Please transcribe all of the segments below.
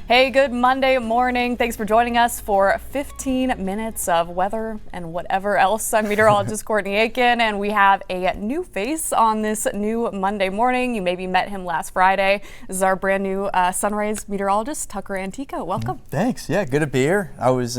Hey, good Monday morning. Thanks for joining us for 15 minutes of weather and whatever else. I'm meteorologist Courtney Aitken, and we have a new face on this new Monday morning. You maybe met him last Friday. This is our brand new Sunrise meteorologist, Tucker Antico. Welcome. Thanks. Yeah, good to be here. I was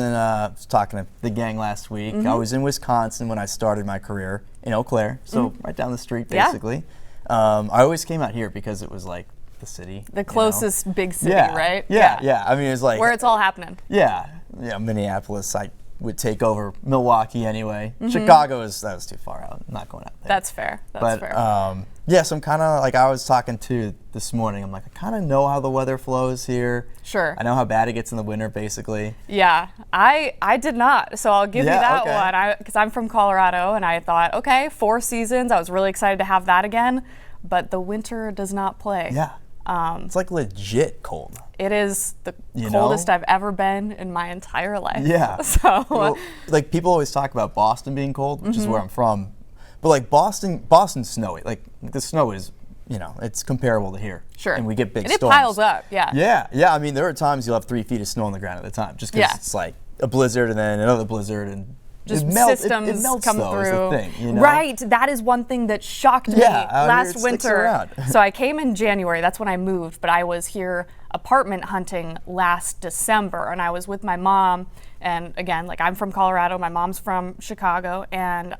talking to the gang last week. I was in Wisconsin when I started my career in Eau Claire, so right down the street, basically. I always came out here because it was like the city. The closest big city, right? Yeah. I mean, it's like where it's all happening. Yeah, Minneapolis, I would take over Milwaukee anyway. Chicago that was too far out. I'm not going out there. That's fair. That's fair. Yeah, so I'm kind of like, I was talking to this morning, I'm like, I kind of know how the weather flows here. Sure. I know how bad it gets in the winter, basically. Yeah, I did not, so I'll give you that one. Because I'm from Colorado, and I thought, okay, 4 seasons. I was really excited to have that again, but the winter does not play. Yeah. It's like legit cold. It is the coldest I've ever been in my entire life. Yeah. So, like, people always talk about Boston being cold, which is where I'm from. But like Boston's snowy. Like, the snow is, it's comparable to here. Sure. And we get big and storms. It piles up, yeah. Yeah. I mean, there are times you'll have 3 feet of snow on the ground at a time, just because it's like a blizzard and then another blizzard and just systems it melts come through. Is the thing, Right, that is one thing that shocked me last winter. So I came in January, that's when I moved, but I was here apartment hunting last December, and I was with my mom, and again, like, I'm from Colorado, my mom's from Chicago, and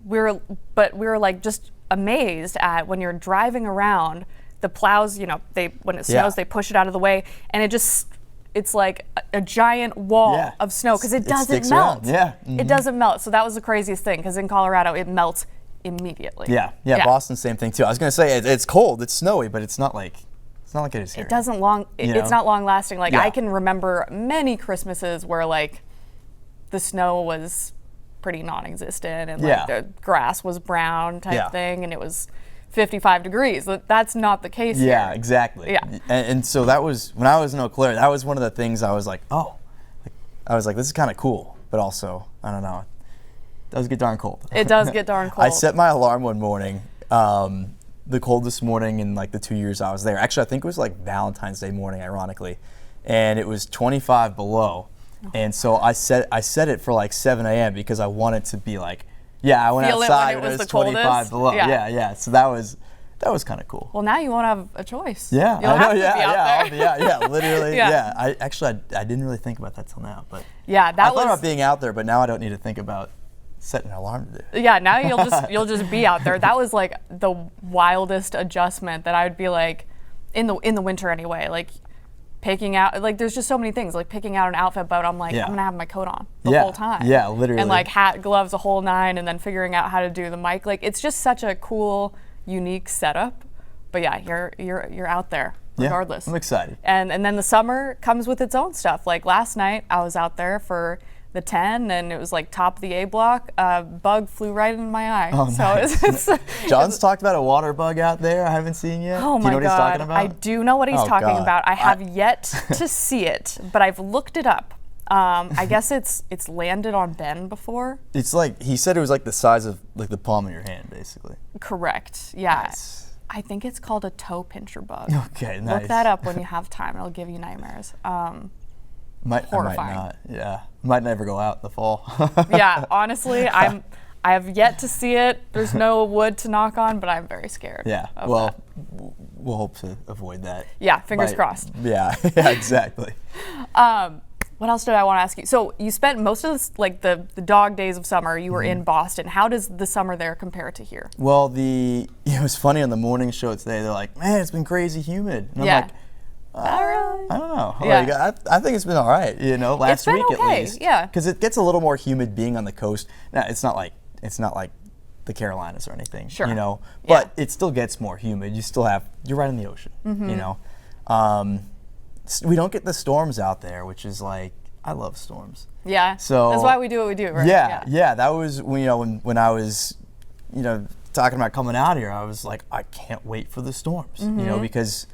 we were like just amazed at when you're driving around, the plows, when it snows, they push it out of the way, and it's like a giant wall of snow because it doesn't melt. It doesn't melt. So that was the craziest thing, because in Colorado it melts immediately. Yeah. Boston, same thing too. I was gonna say it's cold, it's snowy, but it's not like it is here. It doesn't it's not long lasting. Like, I can remember many Christmases where like the snow was pretty non-existent and like the grass was brown type thing, and it was 55 degrees. That's not the case here. Yeah, exactly. Yeah. And so that was, when I was in Eau Claire, that was one of the things I was like, this is kind of cool, but also, I don't know, it does get darn cold. It does get darn cold. I set my alarm one morning, the coldest morning in like the 2 years I was there. Actually, I think it was like Valentine's Day morning, ironically, and it was 25 below. And so I set it for like 7 a.m. because I wanted to be like, I went outside and it was 25 below. Yeah. So that was kind of cool. Well, now you won't have a choice. Yeah, You'll have to be out there. Literally. I didn't really think about that till now, but I thought about being out there, but now I don't need to think about setting an alarm to do. Yeah, now you'll just be out there. That was like the wildest adjustment that I would be like in the winter anyway, like picking out, like, there's just so many things, like picking out an outfit, but I'm like, I'm gonna have my coat on the whole time. Yeah, literally. And like hat, gloves, the whole nine, and then figuring out how to do the mic. Like, it's just such a cool, unique setup. But yeah, you're out there regardless. I'm excited. And then the summer comes with its own stuff. Like last night, I was out there for the 10, and it was like top of the A block. A bug flew right in my eye. Oh, so nice. John's talked about a water bug out there I haven't seen yet. Oh my God. Do you know what he's talking about? I do know what he's talking about. I have yet to see it, but I've looked it up. I guess it's landed on Ben before. It's like, he said it was like the size of like the palm of your hand, basically. Correct. Yeah. Nice. I think it's called a toe pincher bug. Okay, nice. Look that up when you have time. It'll give you nightmares. Horrifying. I might not. Yeah. Might never go out in the fall. Yeah, honestly, I have yet to see it. There's no wood to knock on, but I'm very scared. Yeah. Well, we'll hope to avoid that. Yeah, fingers crossed. Yeah, exactly. What else did I want to ask you? So you spent most of this, like the dog days of summer, you were in Boston. How does the summer there compare to here? Well, it was funny on the morning show today. They're like, man, it's been crazy humid. And I'm like, I don't know. Yeah. Like, I think it's been all right, last week okay. at least. Yeah. Because it gets a little more humid being on the coast. Now, it's not like the Carolinas or anything, Sure. But it still gets more humid. You're right in the ocean, We don't get the storms out there, which is like, I love storms. Yeah. So that's why we do what we do, right? Yeah. That was when I was, talking about coming out here, I was like, I can't wait for the storms, because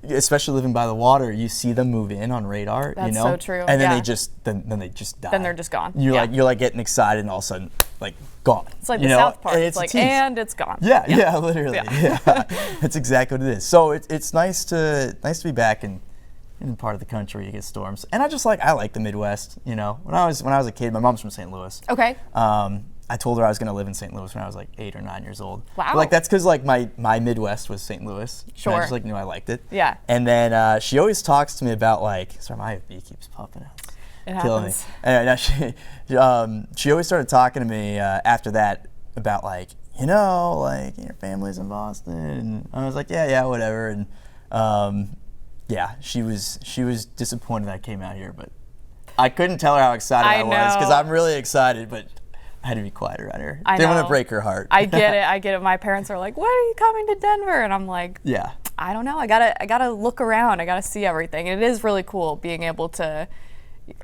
especially living by the water, you see them move in on radar. That's so true. And then they just then they just die. Then they're just gone. You're like getting excited, and all of a sudden, like, gone. It's like the South Park. It's like, and it's gone. Yeah, literally. Yeah. That's exactly what it is. So it's nice to be back and in part of the country you get storms. And I like the Midwest. You know, when I was a kid, my mom's from St. Louis. Okay. I told her I was going to live in St. Louis when I was like 8 or 9 years old. Wow. But, like, that's because like my Midwest was St. Louis. Sure. And I just like knew I liked it. Yeah. And then she always talks to me about like, sorry, my bee keeps popping out. It Killing happens. me. And she always started talking to me after that about like, you know, like your family's in Boston. And I was like, yeah, whatever. And yeah, she was disappointed that I came out here, but I couldn't tell her how excited I was because I'm really excited, but I had to be quiet around her. Didn't want to break her heart. I get it. My parents are like, "When are you coming to Denver?" And I'm like, yeah, I don't know. I gotta look around. I gotta see everything. And it is really cool being able to,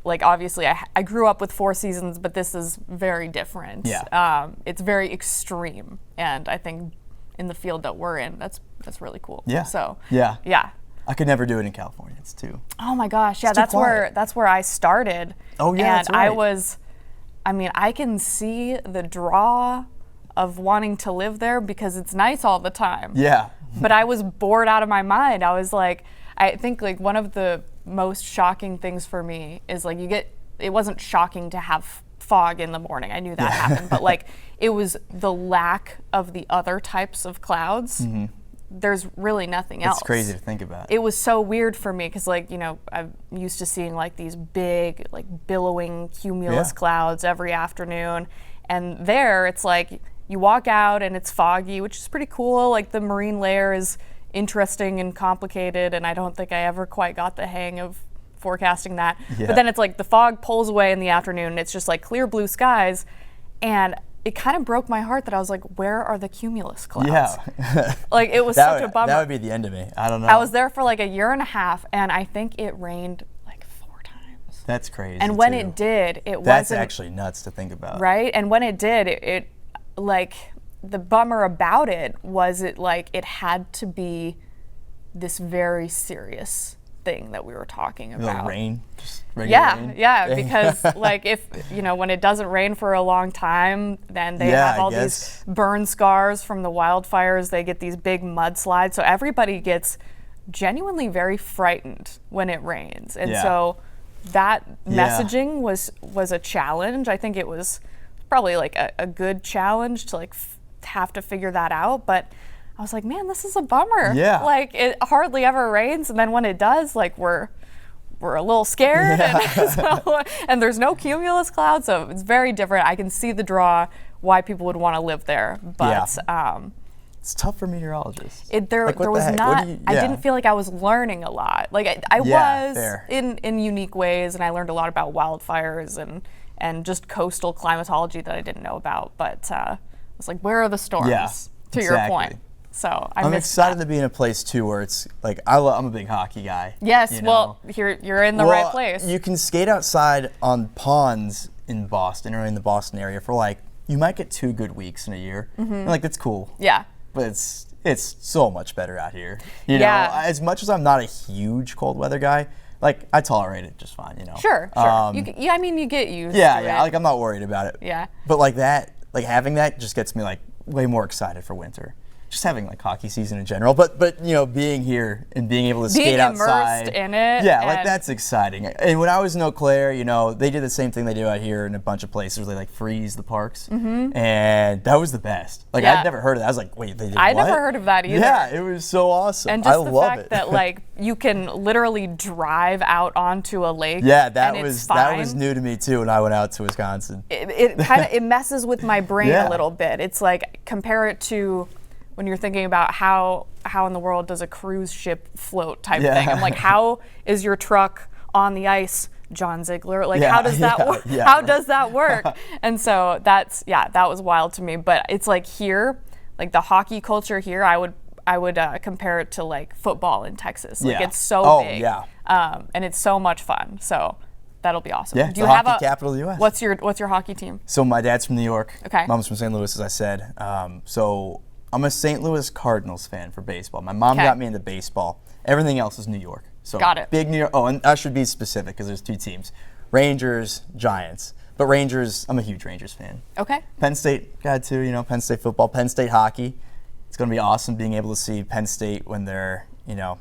like, obviously I grew up with 4 seasons, but this is very different. Yeah. It's very extreme, and I think in the field that we're in, that's really cool. Yeah. So yeah. I could never do it in California. It's too. Oh my gosh, yeah, that's where I started. Oh yeah, and that's right. I can see the draw of wanting to live there because it's nice all the time. Yeah. But I was bored out of my mind. I was like, I think like one of the most shocking things for me is like it wasn't shocking to have fog in the morning. I knew that happened, but like it was the lack of the other types of clouds. Mm-hmm. There's really nothing else. It's crazy to think about. It was so weird for me because, like, you know, I'm used to seeing like these big, like billowing cumulus clouds every afternoon, and there it's like you walk out and it's foggy, which is pretty cool. Like the marine layer is interesting and complicated, and I don't think I ever quite got the hang of forecasting that. Yeah. But then it's like the fog pulls away in the afternoon, and it's just like clear blue skies, and it kind of broke my heart that I was like, where are the cumulus clouds? Yeah. Like it was such a bummer. That would be the end of me. I don't know. I was there for like a year and a half, and I think it rained like 4 times. That's crazy. And when it did, it wasn't. That's actually nuts to think about. Right? And when it did, it like the bummer about it was it had to be this very serious thing that we were talking about. The rain, just regular rain. Yeah, because like if, you know, when it doesn't rain for a long time, then they have all these burn scars from the wildfires, they get these big mudslides, so everybody gets genuinely very frightened when it rains. And so that messaging was a challenge. I think it was probably like a good challenge to like have to figure that out, but I was like, man, this is a bummer. Yeah. Like it hardly ever rains, and then when it does, like we're a little scared, and there's no cumulus clouds, so it's very different. I can see the draw why people would want to live there, but it's tough for meteorologists. There was not. I didn't feel like I was learning a lot. Like I was in unique ways, and I learned a lot about wildfires and just coastal climatology that I didn't know about. But I was like, where are the storms? Yeah, to your point. So I'm excited to be in a place too where it's like I'm a big hockey guy. Yes, you know? Well, you're in the right place. You can skate outside on ponds in Boston or in the Boston area for like you might get 2 good weeks in a year. Mm-hmm. And like that's cool. Yeah. But it's so much better out here. You know, as much as I'm not a huge cold weather guy, like I tolerate it just fine. You know. Sure. I mean, you get used. Yeah, to it. Like I'm not worried about it. Yeah. But like that, like having that just gets me like way more excited for winter. Just having like hockey season in general, but you know, being here and being able to skate outside, being immersed in it, like that's exciting. And when I was in Eau Claire, you know, they did the same thing they do out here in a bunch of places where they like freeze the parks, and that was the best. Like I'd never heard of that. I was like, wait, they did I'd what? never heard of that either. Yeah, it was so awesome. And just I the love fact it. that like you can literally drive out onto a lake. Yeah, that was new to me too when I went out to Wisconsin. It kind of it messes with my brain a little bit. It's like compare it to when you're thinking about how in the world does a cruise ship float type thing. I'm like, how is your truck on the ice, John Ziegler? Like, how does that work? How does that work? And so that was wild to me. But it's like here, like the hockey culture here, I would compare it to like football in Texas. Like it's so big. And it's so much fun. So that'll be awesome. Yeah, do you have hockey capital of the U.S. What's your hockey team? So my dad's from New York. Okay. Mom's from St. Louis, as I said. So I'm a St. Louis Cardinals fan for baseball. My mom got me into baseball. Everything else is New York. So got it. Big New York. Oh, and I should be specific because there's 2 teams: Rangers, Giants. But Rangers, I'm a huge Rangers fan. Okay. Penn State got too. You know, Penn State football, Penn State hockey. It's going to be awesome being able to see Penn State when they're, you know,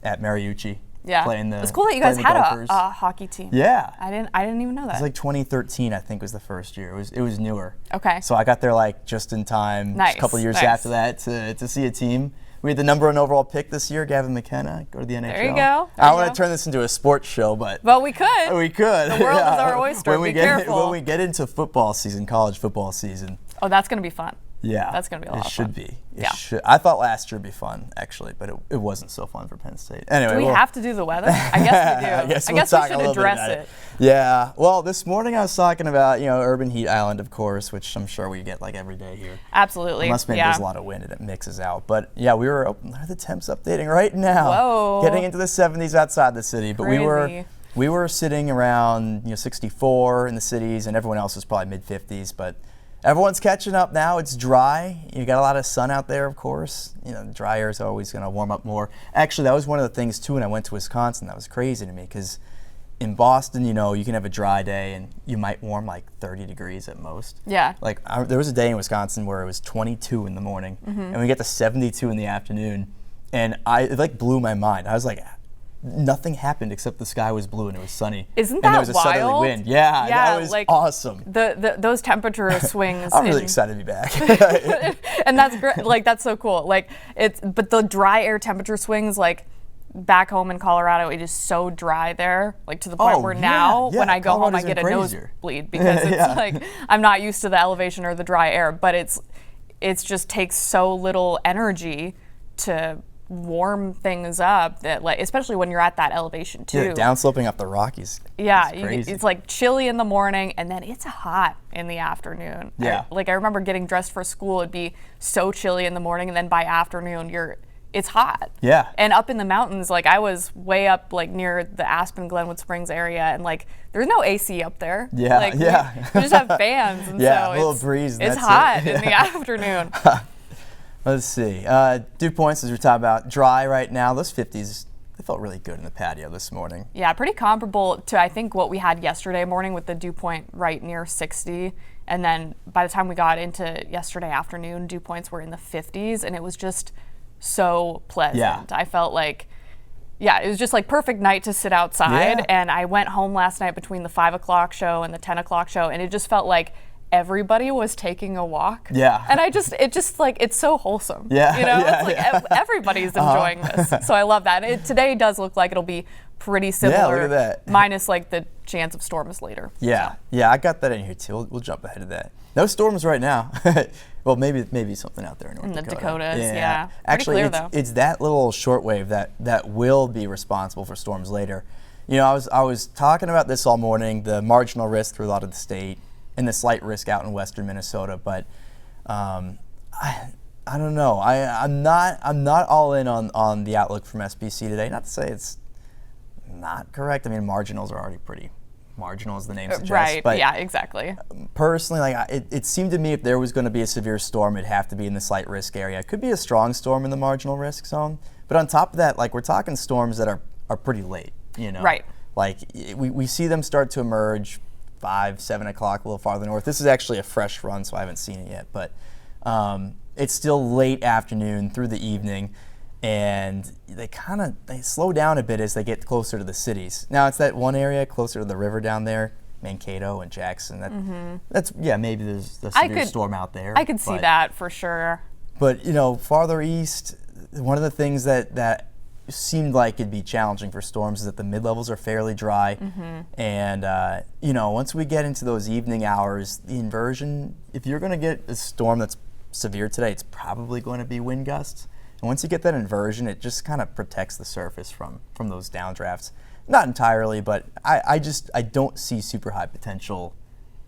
at Mariucci. Yeah. It's cool that you guys had a hockey team. Yeah. I didn't even know that. It was like 2013, I think, was the first year. It was newer. Okay. So I got there like just in time. Nice. A couple years after that to see a team. We had the #1 overall pick this year, Gavin McKenna, go to the NHL. There you go. I don't want to turn this into a sports show, but well, we could. We could. The world is our oyster. Be careful. When we get into football season, college football season. Oh, that's going to be fun. Yeah. That's going to be a lot of fun. It should be. It should. I thought last year would be fun, actually, but it wasn't so fun for Penn State. Anyway. Do we have to do the weather? I guess we do. I guess we should address it. Yeah. Well, this morning I was talking about, urban heat island, of course, which I'm sure we get like every day here. Absolutely. Unless maybe there's a lot of wind and it mixes out. But yeah, we were, the temps updating right now. Whoa. Getting into the 70s outside the city. But we were sitting around 64 in the cities, and everyone else was probably mid-50s. But everyone's catching up now. It's dry. You got a lot of sun out there, of course. Dry air is always going to warm up more. Actually, that was one of the things, too, when I went to Wisconsin. That was crazy to me because in Boston, you can have a dry day and you might warm like 30 degrees at most. Yeah. Like there was a day in Wisconsin where it was 22 in the morning and we get to 72 in the afternoon. And it like blew my mind. I was like, nothing happened except the sky was blue and it was sunny. Isn't that and there was a wild? Southerly wind. Yeah, that was like, awesome. Those temperature swings. I'm really excited to be back. And that's great. Like that's so cool. Like but the dry air temperature swings, like back home in Colorado, it is so dry there, like to the point where now when I go home I get a nosebleed because it's like I'm not used to the elevation or the dry air, but it's just takes so little energy to warm things up that, like, especially when you're at that elevation too. Yeah, downsloping up the Rockies. Yeah, it's like chilly in the morning and then it's hot in the afternoon. Yeah. I remember getting dressed for school, it'd be so chilly in the morning and then by afternoon it's hot. Yeah. And up in the mountains, like I was way up like near the Aspen Glenwood Springs area and like there's no AC up there. Yeah. Like, we just have fans and so a little breeze. It's hot in the afternoon. Let's see. Dew points, as we're talking about, dry right now. Those 50s, they felt really good in the patio this morning. Yeah, pretty comparable to I think what we had yesterday morning with the dew point right near 60. And then by the time we got into yesterday afternoon, dew points were in the 50s and it was just so pleasant. Yeah. I felt like, it was just like perfect night to sit outside. Yeah. And I went home last night between the 5 o'clock show and the 10 o'clock show and it just felt like everybody was taking a walk. Yeah. And it just like, it's so wholesome. Yeah. It's like everybody's enjoying this. So I love that. Today does look like it'll be pretty similar. Yeah, look at that. Minus like the chance of storms later. Yeah. So. Yeah, I got that in here too. We'll jump ahead of that. No storms right now. Well, maybe something out there in North Dakota. In the Dakotas, yeah. Actually, clear, though. It's that little shortwave that will be responsible for storms later. I was talking about this all morning, the marginal risk through a lot of the state and the slight risk out in western Minnesota, but I don't know. I'm not all in on the outlook from SPC today. Not to say it's not correct. I mean, marginals are already pretty marginal, as the name suggests. Right. But yeah. Exactly. Personally, it seemed to me if there was going to be a severe storm, it'd have to be in the slight risk area. It could be a strong storm in the marginal risk zone, but on top of that, like we're talking storms that are pretty late. Right. Like we see them start to emerge 5, 7 o'clock, a little farther north. This is actually a fresh run, so I haven't seen it yet, but it's still late afternoon through the evening. And they slow down a bit as they get closer to the cities. Now it's that one area closer to the river down there, Mankato and Jackson. That's maybe there's a severe storm out there. I could see that for sure. But farther east, one of the things that seemed like it'd be challenging for storms is that the mid-levels are fairly dry. And once we get into those evening hours, the inversion, if you're going to get a storm that's severe today, it's probably going to be wind gusts. And once you get that inversion, it just kind of protects the surface from those downdrafts. Not entirely, but I don't see super high potential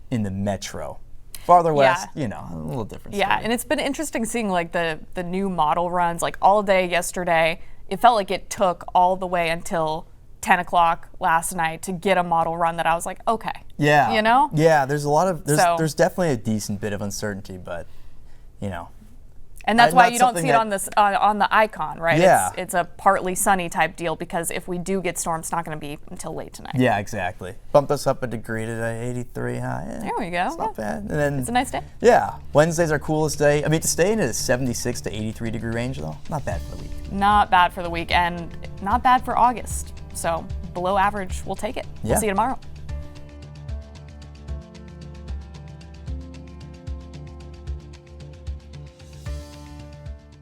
in the metro. Farther west, a little different story. Yeah, and it's been interesting seeing like the new model runs, like all day yesterday. It felt like it took all the way until 10 o'clock last night to get a model run that I was like, okay. Yeah. Yeah, there's there's definitely a decent bit of uncertainty, but And that's why you don't see it on this on the icon, right? Yeah. It's a partly sunny type deal because if we do get storms, it's not going to be until late tonight. Yeah, exactly. Bumped us up a degree today, 83 high. Yeah, there we go. It's not bad. And then it's a nice day. Yeah. Wednesday's our coolest day. I mean, to stay in a 76 to 83 degree range, though, not bad for the week. Not bad for the week, and not bad for August. So below average, we'll take it. Yeah. We'll see you tomorrow.